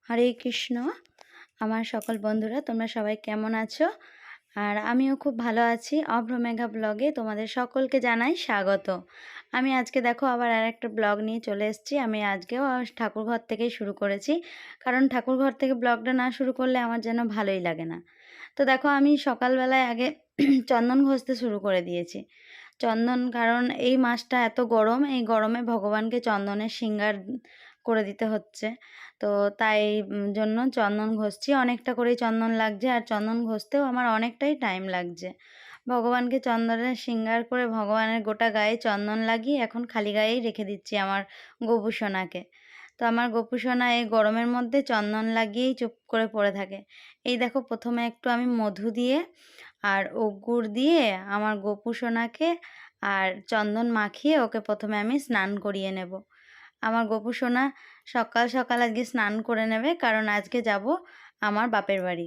হরে কৃষ্ণ। আমার সকল বন্ধুরা তোমরা সবাই কেমন আছো? আর আমিও খুব ভালো আছি। অভ্রমেঘা ব্লগে তোমাদের সকলকে জানাই স্বাগত। আমি আজকে দেখো আবার আরেকটা ব্লগ নিয়ে চলে এসেছি। আমি আজকেও ঠাকুরঘর থেকেই শুরু করেছি, কারণ ঠাকুরঘর থেকে ব্লগটা না শুরু করলে আমার যেন ভালোই লাগে না। তো দেখো আমি সকালবেলায় আগে চন্দন ঘষতে শুরু করে দিয়েছি। চন্দন, কারণ এই মাসটা এত গরম, এই গরমে ভগবানকে চন্দনের শৃঙ্গার করে দিতে হচ্ছে। তো তাই জন্য চন্দন ঘষছি। অনেকটা করেই চন্দন লাগছে, আর চন্দন ঘষতেও আমার অনেকটাই টাইম লাগছে। ভগবানকে চন্দনের শৃঙ্গার করে ভগবানের গোটা গায়ে চন্দন লাগিয়ে এখন খালি গায়েই রেখে দিচ্ছি আমার গোপুসোনাকে। তো আমার গোপুসোনা এই গরমের মধ্যে চন্দন লাগিয়েই চুপ করে পড়ে থাকে। এই দেখো প্রথমে একটু আমি মধু দিয়ে আর গুড় দিয়ে আমার গোপুসোনাকে আর চন্দন মাখিয়ে ওকে প্রথমে আমি স্নান করিয়ে নেব। আমার গোপুসোনা সকাল সকাল আজকে স্নান করে নেবে, কারণ আজকে যাব আমার বাপের বাড়ি।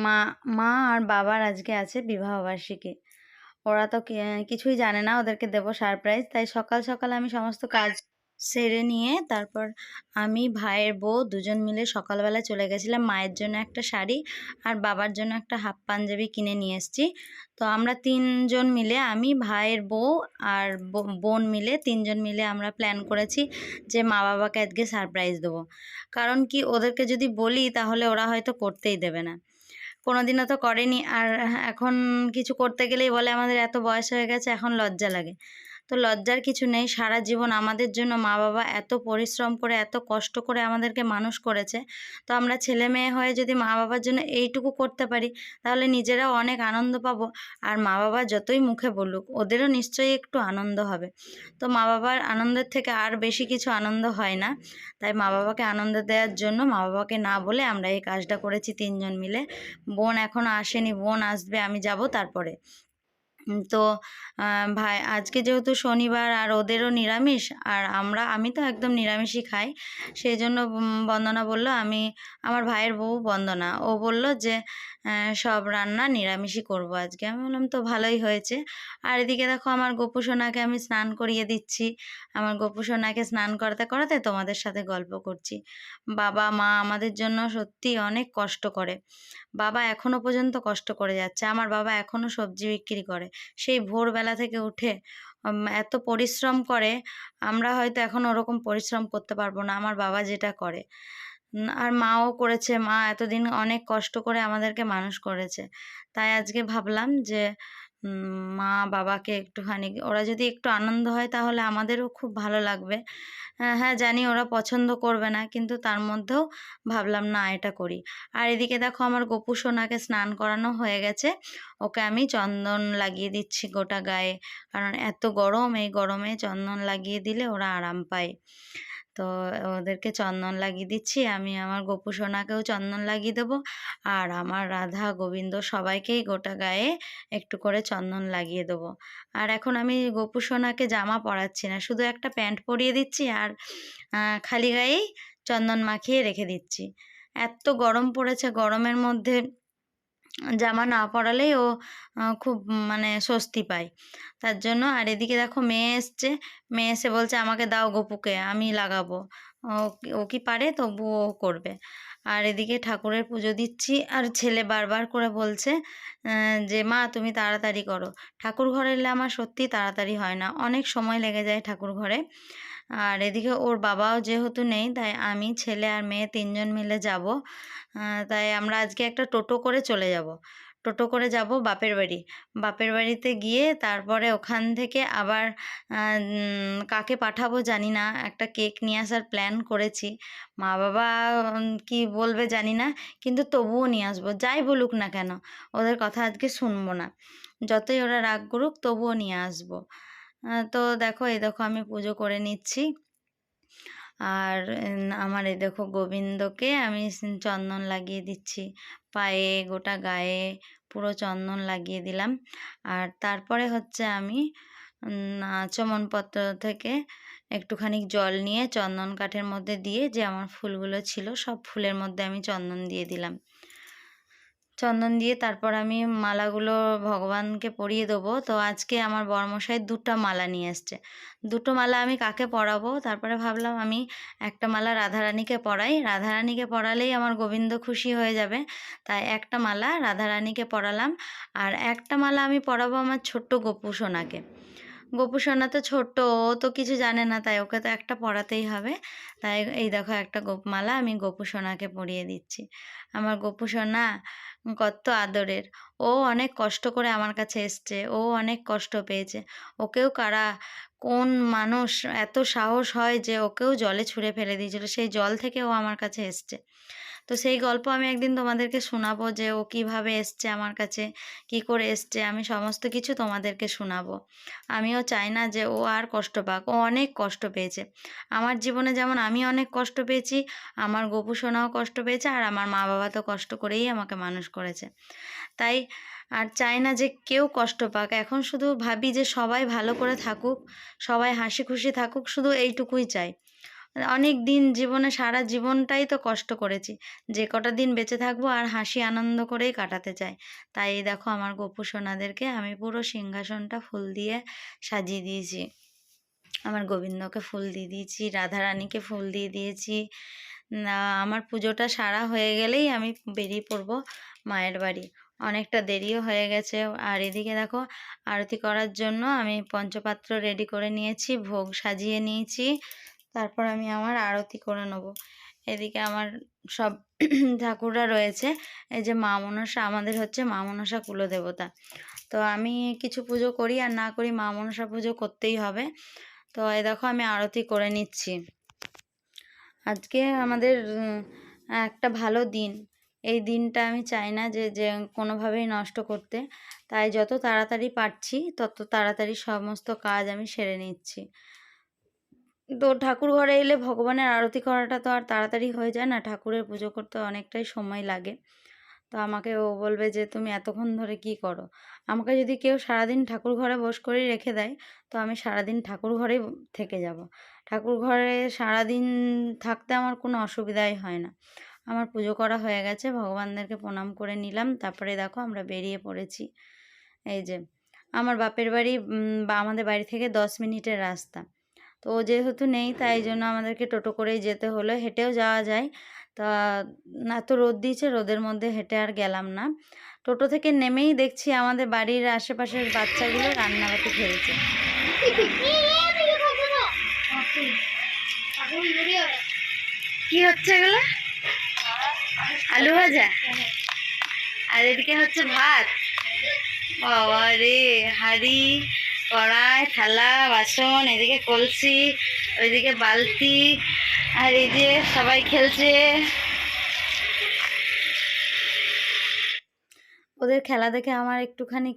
মা মা আর বাবার আজকে আছে বিবাহবার্ষিকী। ওরা তো কিছুই জানে না, ওদেরকে দেবো সারপ্রাইজ। তাই সকাল সকাল আমি সমস্ত কাজ সেরে নিয়ে তারপর আমি ভাইয়ের বউ দুজন মিলে সকালবেলা চলে গেছিলাম মায়ের জন্য একটা শাড়ি আর বাবার জন্য একটা হাফ পাঞ্জাবি কিনে নিয়ে এসেছি। তো আমরা তিনজন মিলে, আমি ভাইয়ের বউ আর বোন মিলে তিনজন মিলে আমরা প্ল্যান করেছি যে মা বাবাকে আজকে সারপ্রাইজ দেবো। কারণ কি, ওদেরকে যদি বলি তাহলে ওরা হয়তো করতেই দেবে না, কোনোদিনও তো করেনি। আর এখন কিছু করতে গেলেই বলে আমাদের এত বয়স হয়ে গেছে, এখন লজ্জা লাগে। তো লজ্জার কিছু নেই। সারা জীবন আমাদের জন্য মা বাবা এত পরিশ্রম করে এত কষ্ট করে আমাদেরকে মানুষ করেছে। তো আমরা ছেলে মেয়ে হয়ে যদি মা বাবার জন্য এইটুকু করতে পারি তাহলে নিজেরাও অনেক আনন্দ পাবো। আর মা বাবা যতই মুখে বলুক ওদেরও নিশ্চয়ই একটু আনন্দ হবে। তো মা বাবার আনন্দের থেকে আর বেশি কিছু আনন্দ হয় না। তাই মা বাবাকে আনন্দ দেওয়ার জন্য মা বাবাকে না বলে আমরা এই কাজটা করেছি তিনজন মিলে। বোন এখনও আসেনি, বোন আসবে, আমি যাব তারপরে। তো ভাই আজকে যেহেতু শনিবার আর ওদেরও নিরামিষ, আর আমি তো একদম নিরামিষই খাই। সেই জন্য বন্দনা বলল, আমার ভাইয়ের বউ বন্দনা, ও বলল যে সব রান্না নিরামিষই করব আজকে। আমি বললাম তো ভালোই হয়েছে। আর এদিকে দেখো আমার গোপুসোনাকে আমি স্নান করিয়ে দিচ্ছি। আমার গোপুসোনাকে স্নান করাতে করাতে তোমাদের সাথে গল্প করছি। বাবা মা আমাদের জন্য সত্যি অনেক কষ্ট করে। বাবা এখনো পর্যন্ত কষ্ট করে যাচ্ছে। আমার বাবা এখনো সবজি বিক্রি করে, সেই ভোরবেলা থেকে উঠে এত পরিশ্রম করে। আমরা হয়তো এখন ওরকম পরিশ্রম করতে পারবো না, আমার বাবা যেটা করে। আর মাও করেছে, মা এতদিন অনেক কষ্ট করে আমাদেরকে মানুষ করেছে। তাই আজকে ভাবলাম যে মা বাবাকে একটুখানি, ওরা যদি একটু আনন্দ হয় তাহলে আমাদেরও খুব ভালো লাগবে। হ্যাঁ জানি ওরা পছন্দ করবে না, কিন্তু তার মধ্যেও ভাবলাম না এটা করি। আর এদিকে দেখো আমার গোপু সোনাকে স্নান করানো হয়ে গেছে। ওকে আমি চন্দন লাগিয়ে দিচ্ছি গোটা গায়ে, কারণ এত গরম, এই গরমে চন্দন লাগিয়ে দিলে ওরা আরাম পায়। তো ওদেরকে চন্দন লাগিয়ে দিচ্ছি। আমি আমার গোপু সোনাকেও চন্দন লাগিয়ে দেবো, আর আমার রাধা গোবিন্দ সবাইকেই গোটা গায়ে একটু করে চন্দন লাগিয়ে দেবো। আর এখন আমি গোপু সোনাকে জামা পরাচ্ছি না, শুধু একটা প্যান্ট পরিয়ে দিচ্ছি আর খালি গায়েই চন্দন মাখিয়ে রেখে দিচ্ছি। এত গরম পড়েছে, গরমের মধ্যে জামা না পরালেই ও খুব মানে স্বস্তি পায়, তার জন্য। আর এদিকে দেখো মেয়ে এসছে, মেয়ে এসে বলছে আমাকে দাও গোপুকে, আমি লাগাবো। ও কি পারে, তবুও ও করবে। আর এদিকে ঠাকুরের পুজো দিচ্ছি, আর ছেলে বারবার করে বলছে যে মা তুমি তাড়াতাড়ি করো। ঠাকুর ঘরে এলে আমার সত্যি তাড়াতাড়ি হয় না, অনেক সময় লেগে যায় ঠাকুর ঘরে। আর এদিকে ওর বাবাও যেহেতু নেই, তাই আমি ছেলে আর মেয়ে তিনজন মিলে যাব। তাই আমরা আজকে একটা টোটো করে চলে যাব। টোটো করে যাব বাপের বাড়ি। বাপের বাড়িতে গিয়ে তারপরে ওখান থেকে আবার কাকে পাঠাবো জানি না, একটা কেক নিয়ে আসার প্ল্যান করেছি। মা বাবা কি বলবে জানি না, কিন্তু তবুও নিয়ে আসবো, যাই বলুক না কেন ওদের কথা আজকে শুনবো না। যতই ওরা রাগ করুক তবুও নিয়ে আসবো। তো দেখো এই দেখো আমি পুজো করে নিচ্ছি। আর আমার এই দেখো গোবিন্দকে আমি চন্দন লাগিয়ে দিচ্ছি পায়ে, গোটা গায়ে পুরো চন্দন লাগিয়ে দিলাম। আর তারপরে হচ্ছে আমি আচমনপত্র থেকে একটুখানি জল নিয়ে চন্দন কাঠের মধ্যে দিয়ে, যে আমার ফুলগুলো ছিল সব ফুলের মধ্যে আমি চন্দন দিয়ে দিলাম। চন্দন দিয়ে তারপর আমি মালাগুলো ভগবানকে পরিয়ে দেবো। তো আজকে আমার বরমশাই 2টা মালা নিয়ে এসছে। 2টো মালা আমি কাকে পরাবো, তারপরে ভাবলাম আমি একটা মালা রাধারানীকে পরাই, রাধারানীকে পরালেই আমার গোবিন্দ খুশি হয়ে যাবে। তাই একটা মালা রাধারানীকে পরালাম, আর একটা মালা আমি পরাবো আমার ছোট্ট গোপু সোনাকে। গোপু সোনা তো ছোট্ট, ও তো কিছু জানে না, তাই ওকে তো একটা পরাতেই হবে। তাই এই দেখো একটা মালা আমি গোপু সোনাকে পরিয়ে দিচ্ছি। আমার গোপু সোনা কত আদরের। ও অনেক কষ্ট করে আমার কাছে এসছে, ও অনেক কষ্ট পেয়েছে। ওকেও কোন মানুষ এত সাহস হয় যে ওকেও জলে ছুঁড়ে ফেলে দিয়েছিল, সেই জল থেকে ও আমার কাছে এসছে। তো সেই গল্প আমি একদিন তোমাদেরকে শোনাবো, যে ও কিভাবে এসছে আমার কাছে, কি করে এসছে, আমি সমস্ত কিছু তোমাদেরকে শোনাবো। আমিও চাই না যে ও আর কষ্ট পাক, ও অনেক কষ্ট পেয়েছে। আমার জীবনে যেমন আমি অনেক কষ্ট পেয়েছি, আমার গোপু সোনাও কষ্ট পেয়েছে, আর আমার মা বাবা তো কষ্ট করেই আমাকে মানুষ করেছে। তাই আর চাই না যে কেউ কষ্ট পাক। এখন শুধু ভাবি যে সবাই ভালো করে থাকুক, সবাই হাসি খুশি থাকুক, শুধু এইটুকুই চাই। অনেক দিন জীবনে, সারা জীবনটাই তো কষ্ট করেছি, যে কটা দিন বেঁচে থাকবো আর হাসি আনন্দ করেই কাটাতে চাই। তাই এই দেখো আমার গোপু সোনাদেরকে আমি পুরো সিংহাসনটা ফুল দিয়ে সাজিয়ে দিয়েছি। আমার গোবিন্দকে ফুল দিয়ে দিয়েছি, রাধারানীকে ফুল দিয়ে দিয়েছি। আমার পুজোটা সারা হয়ে গেলেই আমি বেরিয়ে পড়বো মায়ের বাড়ি। অনেকটা দেরিও হয়ে গেছে। আর এদিকে দেখো আরতি করার জন্য আমি পঞ্চপাত্র রেডি করে নিয়েছি, ভোগ সাজিয়ে নিয়েছি। তারপর আমি আমার আরতি করে নেব। এদিকে আমার সব ঠাকুররা রয়েছে। এই যে মা মনসা, আমাদের হচ্ছে মা মনসা কুলদেবতা। তো আমি কিছু পুজো করি আর না করি, মা মনসা পুজো করতেই হবে। তো এই দেখো আমি আরতি করে নিচ্ছি। আজকে আমাদের একটা ভালো দিন। এই দিনটা আমি চাই না যে যে কোনোভাবেই নষ্ট করতে। তাই যত তাড়াতাড়ি পারছি তত তাড়াতাড়ি সমস্ত কাজ আমি সেরে নিচ্ছি। তো ঠাকুর ঘরে এলে ভগবানের আরতি করাটা তো আর তাড়াতাড়ি হয়ে যায় না, ঠাকুরের পুজো করতে অনেকটাই সময় লাগে। তো আমাকে ও বলবে যে তুমি এতক্ষণ ধরে কি করো। আমাকে যদি কেউ সারাদিন ঠাকুর ঘরে বস করে রেখে দেয়, তো আমি সারাদিন ঠাকুর ঘরেই থেকে যাব। ঠাকুর ঘরে সারাদিন থাকতে আমার কোনো অসুবিধাই হয় না। আমার পুজো করা হয়ে গেছে, ভগবানদেরকে প্রণাম করে নিলাম, তারপরে দেখো আমরা বেরিয়ে পড়েছি। এই যে আমার বাপের বাড়ি বা আমাদের বাড়ি থেকে 10 মিনিটের রাস্তা। তো ও যেহেতু নেই, তাই জন্য আমাদেরকে টোটো করেই যেতে হলো, হেঁটেও যাওয়া যায়। তা এত রোদ দিয়েছে, রোদের মধ্যে হেঁটে আর গেলাম না। টোটো থেকে নেমেই দেখছি আমাদের বাড়ির আশেপাশের বাচ্চাগুলো রান্নাবাটি খেলছে। কি হচ্ছে এগুলো? আলু ভাজা, আর এদিকে হচ্ছে ভাত। বাবা রে, হাঁড়ি, কড়াই, থালা, বাসন, এদিকে কলসি, ওইদিকে বালতি, আর এই যে সবাই খেলছে। ওদের খেলা দেখে আমার একটুখানি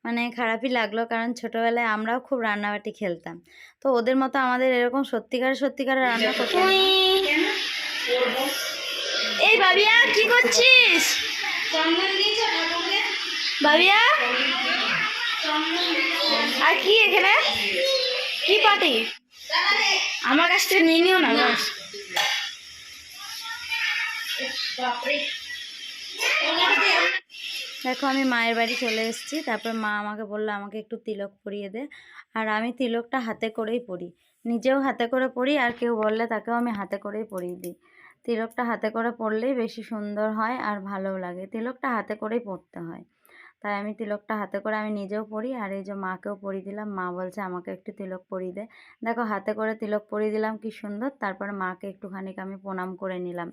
মানে খারাপই লাগলো, কারণ ছোটবেলায় আমরাও খুব রান্নাবাটি খেলতাম। তো ওদের মতো আমাদের এরকম সত্যিকার রান্না করতে। এই বাবিয়া কি করছিস? বাবিয়া, আর কি এখানে কি পার্টি? আমার কাছ থেকে নিয়ে নিও না। দেখো আমি মায়ের বাড়ি চলে এসেছি। তারপর মা আমাকে বললো আমাকে একটু তিলক পরিয়ে দে। আর আমি তিলকটা হাতে করেই পরি, নিজেও হাতে করে পরি, আর কেউ বললে তাকেও আমি হাতে করেই পরিয়ে দিই। তিলকটা হাতে করে পরলেই বেশি সুন্দর হয় আর ভালোও লাগে। তিলকটা হাতে করেই পরতে হয়, তাই আমি তিলকটা হাতে করে আমি নিজেও পরি, আর এই যে মাকেও পরিয়ে দিলাম। মা বলছে আমাকে একটু তিলক পরিয়ে দে। দেখো হাতে করে তিলক পরিয়ে দিলাম, কি সুন্দর। তারপরে মাকে একটুখানি আমি প্রণাম করে নিলাম।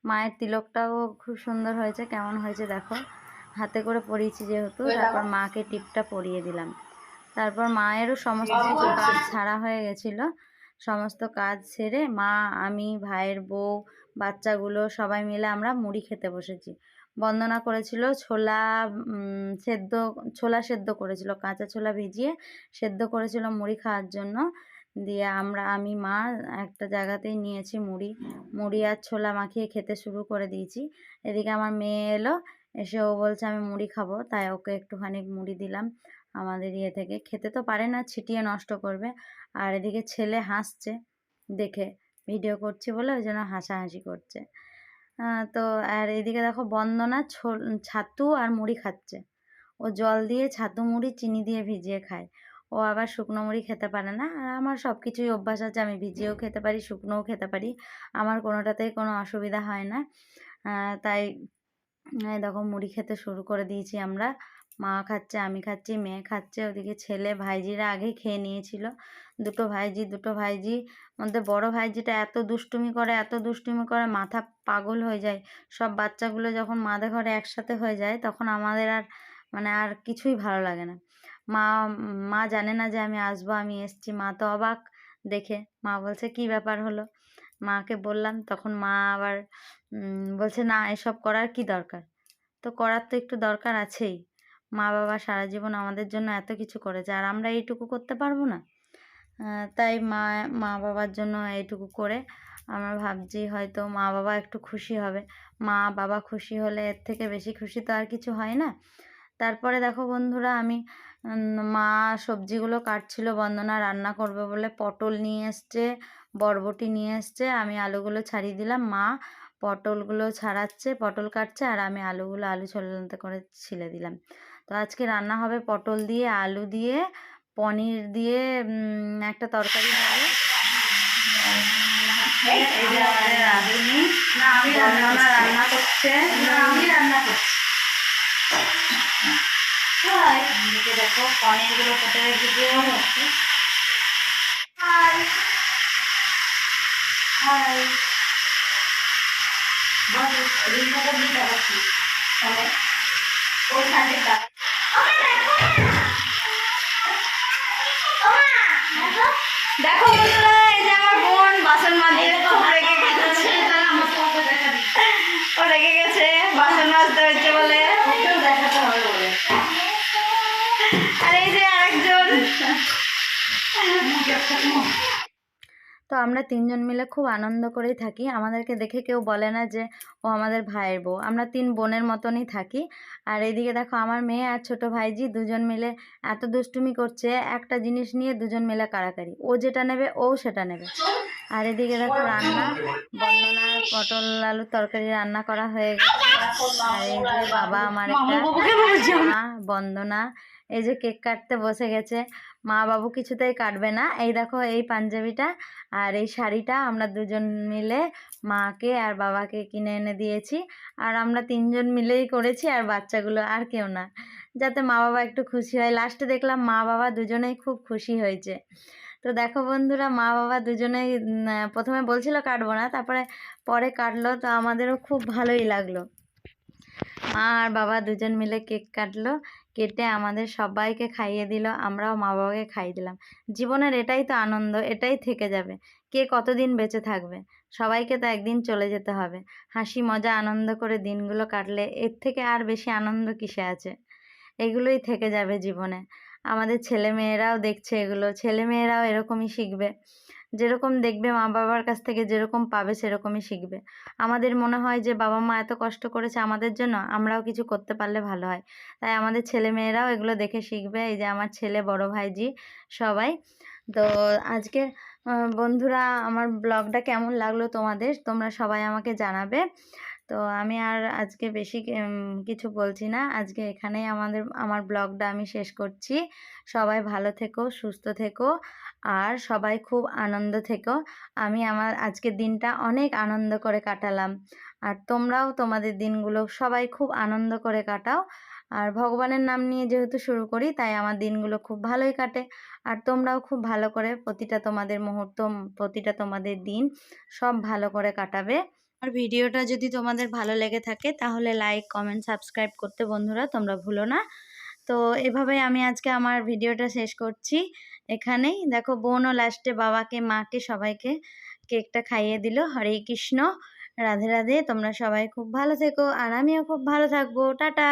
মায়ের তিলকটাও খুব সুন্দর হয়েছে, কেমন হয়েছে দেখো, হাতে করে পরিয়েছি যেহেতু। তারপর মাকে টিপটা পরিয়ে দিলাম। তারপর মায়েরও সমস্ত কিছু কাজ ছাড়া হয়ে গেছিলো। সমস্ত কাজ সেরে মা, আমি, ভাইয়ের বউ, বাচ্চাগুলো সবাই মিলে আমরা মুড়ি খেতে বসেছি। বন্দনা করেছিল ছোলা সেদ্ধ করেছিল, কাঁচা ছোলা ভিজিয়ে সেদ্ধ করেছিল মুড়ি খাওয়ার জন্য। দিয়ে আমি মা একটা জায়গাতেই নিয়েছি মুড়ি আর ছোলা মাখিয়ে খেতে শুরু করে দিয়েছি। এদিকে আমার মেয়ে এলো, এসে ও বলছে আমি মুড়ি খাবো, তাই ওকে একটুখানি মুড়ি দিলাম। আমাদের ইয়ে থেকে খেতে তো পারে না, ছিটিয়ে নষ্ট করবে। আর এদিকে ছেলে হাসছে দেখে, ভিডিও করছি বলে ওই জন্য হাসাহাসি করছে। তো আর এদিকে দেখো বন্দনা ছাতু আর মুড়ি খাচ্ছে। ও জল দিয়ে ছাতু মুড়ি চিনি দিয়ে ভিজিয়ে খায়। ও আবার শুকনো মুড়ি খেতে পারে না। আর আমার সব কিছুই অভ্যাস আছে, আমি ভিজিয়েও খেতে পারি, শুকনোও খেতে পারি, আমার কোনোটাতেই কোনো অসুবিধা হয় না। তাই এই দেখো মুড়ি খেতে শুরু করে দিয়েছি আমরা। মা খাচ্ছে, আমি খাচ্ছি, মেয়ে খাচ্ছে, ওদিকে ছেলে ভাইজিরা আগেই খেয়ে নিয়েছিল। দুটো ভাইজি মধ্যে বড় ভাইজিটা এত দুষ্টুমি করে, এত দুষ্টুমি করে, মাথা পাগল হয়ে যায়। সব বাচ্চাগুলো যখন মাদের ঘরে একসাথে হয়ে যায় তখন আমাদের আর মানে আর কিছুই ভালো লাগে না। মা মা জানে না যে আমি আসবো, আমি এসছি। মা তো অবাক দেখে। মা বলছে কি ব্যাপার হলো। মাকে বললাম, তখন মা আবার বলছে না এসব করার কি দরকার। তো করার তো একটু দরকার আছেই। মা বাবা সারা জীবন আমাদের জন্য এত কিছু করেছে, আর আমরা এইটুকু করতে পারবো না? তাই মা বাবার জন্য এইটুকু করে আমরা ভাবছি হয়তো মা বাবা একটু খুশি হবে। মা বাবা খুশি হলে এর থেকে বেশি খুশি তো আর কিছু হয় না। তারপরে দেখো বন্ধুরা, আমি মা সবজিগুলো কাটছিল, বন্দনা রান্না করবে বলে পটল নিয়ে এসছে, বরবটি নিয়ে এসছে। আমি আলুগুলো ছাড়িয়ে দিলাম, মা পটলগুলো ছাড়াচ্ছে, পটল কাটছে, আর আমি আলুগুলো আলু ছোলাতে করে ছিলে দিলাম। তো আজকে রান্না হবে পটল দিয়ে, আলু দিয়ে, পনির দিয়ে একটা তরকারি হবে। এই যে আমাদের রাঁধুনি বন্দনা রান্না করছে, আমি রান্না করছি। এদিকে দেখো পনিরগুলো কেটে রেখে দিয়ে হচ্ছে। হাই হাই বল, রিঙ্কাটা দিয়ে দেখাচ্ছি তাহলে ওইখানে দেখো বন্ধুরা, এই যে আমার বোন বাসন মাজিয়ে রেখে গেছে। ও রেখে গেছে বাসন মাজতে হচ্ছে বলে, দেখাতে হবে বলে। আর এই যে আরেকজন। তো আমরা তিনজন মিলে খুব আনন্দ করেই থাকি। আমাদেরকে দেখে কেউ বলে না যে ও আমাদের ভাইয়ের বউ। আমরা তিন বোনের মতনই থাকি। আর এইদিকে দেখো আমার মেয়ে আর ছোট ভাইজি দুজন মিলে এত দুষ্টুমি করছে, একটা জিনিস নিয়ে দুজন মিলে কাড়াকাড়ি। ও যেটা নেবে ও সেটা নেবে। আর এদিকে দেখো রান্না, বন্দনার পটল আলুর তরকারি রান্না করা হয়ে গেছে। আর এই যে বাবা আমার একটা মা বন্দনা এই যে কেক কাটতে বসে গেছে। মা বাবু কিছুতেই কাটবে না। এই দেখো এই পাঞ্জাবিটা আর এই শাড়িটা আমরা দুজন মিলে মাকে আর বাবাকে কিনে এনে দিয়েছি। আর আমরা তিনজন মিলেই করেছি, আর বাচ্চাগুলো, আর কেউ না, যাতে মা বাবা একটু খুশি হয়। লাস্টে দেখলাম মা বাবা দুজনেই খুব খুশি হয়েছে। তো দেখো বন্ধুরা, মা বাবা দুজনেই প্রথমে বলছিল কাটবো না, তারপরে পরে কাটলো। তো আমাদেরও খুব ভালোই লাগলো। মা আর বাবা দুজন মিলে কেক কাটলো, কেটে আমাদের সবাইকে খাইয়ে দিল, আমরাও মা বাবাকে খাইয়ে দিলাম। জীবনের এটাই তো আনন্দ, এটাই থেকে যাবে। কে কতদিন বেঁচে থাকবে? সবাইকে তো একদিন চলে যেতে হবে। হাসি মজা আনন্দ করে দিনগুলো কাটলে এর থেকে আর বেশি আনন্দ কিসে আছে? এগুলোই থেকে যাবে জীবনে। আমাদের ছেলেমেয়েরাও দেখছে এগুলো, ছেলেমেয়েরাও এরকমই শিখবে। যেরকম দেখবে মা বাবার কাছ থেকে যেরকম পাবে সেরকমই শিখবে। আমাদের মনে হয় যে বাবা মা এত কষ্ট করেছে আমাদের জন্য, আমরাও কিছু করতে পারলে ভালো হয়। তাই আমাদের ছেলেমেয়েরাও এগুলো দেখে শিখবে। এই যে আমার ছেলে, বড় ভাইজি, সবাই। তো আজকে বন্ধুরা আমার ব্লগটা কেমন লাগলো তোমাদের, তোমরা সবাই আমাকে জানাবে। তো আমি আর আজকে বেশি কিছু বলছি না। আজকে এখানেই আমার ব্লগটা আমি শেষ করছি। সবাই ভালো থেকো, সুস্থ থেকো, আর সবাই খুব আনন্দ থেকো। আমি আমার আজকের দিনটা অনেক আনন্দ করে কাটালাম। আর তোমরাও তোমাদের দিনগুলো সবাই খুব আনন্দ করে কাটাও। আর ভগবানের নাম নিয়ে যেহেতু শুরু করি, তাই আমার দিনগুলো খুব ভালোই কাটে। আর তোমরাও খুব ভালো করে প্রতিটা তোমাদের মুহূর্ত, প্রতিটা তোমাদের দিন সব ভালো করে কাটাবে। আর ভিডিওটা যদি তোমাদের ভালো লেগে থাকে তাহলে লাইক, কমেন্ট, সাবস্ক্রাইব করতে বন্ধুরা তোমরা ভুলো না। তো এভাবেই আমি আজকে আমার ভিডিওটা শেষ করছি। এখানেই দেখো বোনও লাস্টে বাবাকে, মাকে, সবাইকে কেকটা খাইয়ে দিল। হরে কৃষ্ণ, রাধে রাধে। তোমরা সবাই খুব ভালো থেকো, আর আমিও খুব ভালো থাকবো। টাটা।